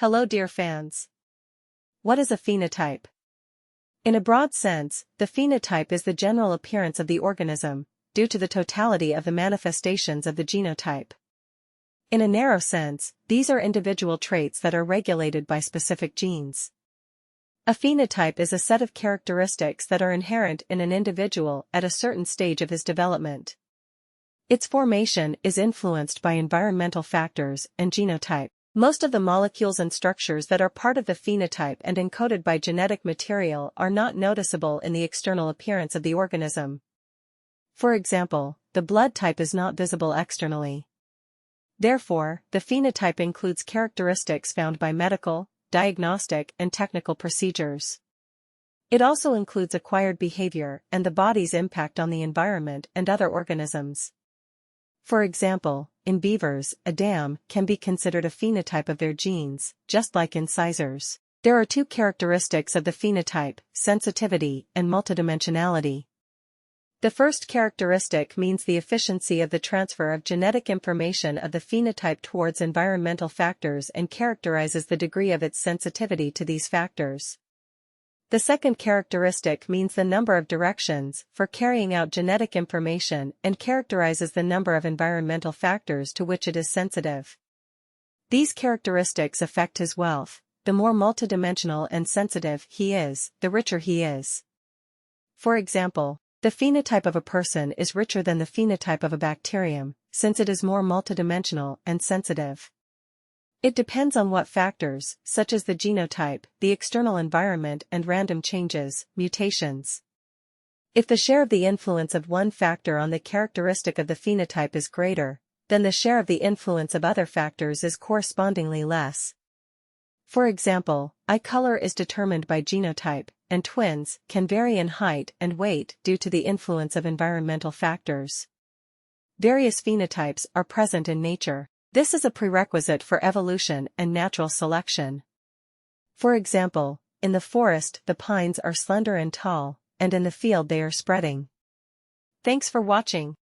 Hello dear fans. What is a phenotype? In a broad sense, the phenotype is the general appearance of the organism, due to the totality of the manifestations of the genotype. In a narrow sense, these are individual traits that are regulated by specific genes. A phenotype is a set of characteristics that are inherent in an individual at a certain stage of his development. Its formation is influenced by environmental factors and genotype. Most of the molecules and structures that are part of the phenotype and encoded by genetic material are not noticeable in the external appearance of the organism. For example, the blood type is not visible externally. Therefore, the phenotype includes characteristics found by medical, diagnostic, and technical procedures. It also includes acquired behavior and the body's impact on the environment and other organisms. For example, in beavers, a dam can be considered a phenotype of their genes, just like incisors. There are two characteristics of the phenotype: sensitivity and multidimensionality. The first characteristic means the efficiency of the transfer of genetic information of the phenotype towards environmental factors and characterizes the degree of its sensitivity to these factors. The second characteristic means the number of directions for carrying out genetic information and characterizes the number of environmental factors to which it is sensitive. These characteristics affect his wealth. The more multidimensional and sensitive he is, the richer he is. For example, the phenotype of a person is richer than the phenotype of a bacterium, since it is more multidimensional and sensitive. It depends on what factors, such as the genotype, the external environment and random changes, mutations. If the share of the influence of one factor on the characteristic of the phenotype is greater, then the share of the influence of other factors is correspondingly less. For example, eye color is determined by genotype, and twins can vary in height and weight due to the influence of environmental factors. Various phenotypes are present in nature. This is a prerequisite for evolution and natural selection. For example, in the forest the pines are slender and tall, and in the field they are spreading. Thanks for watching.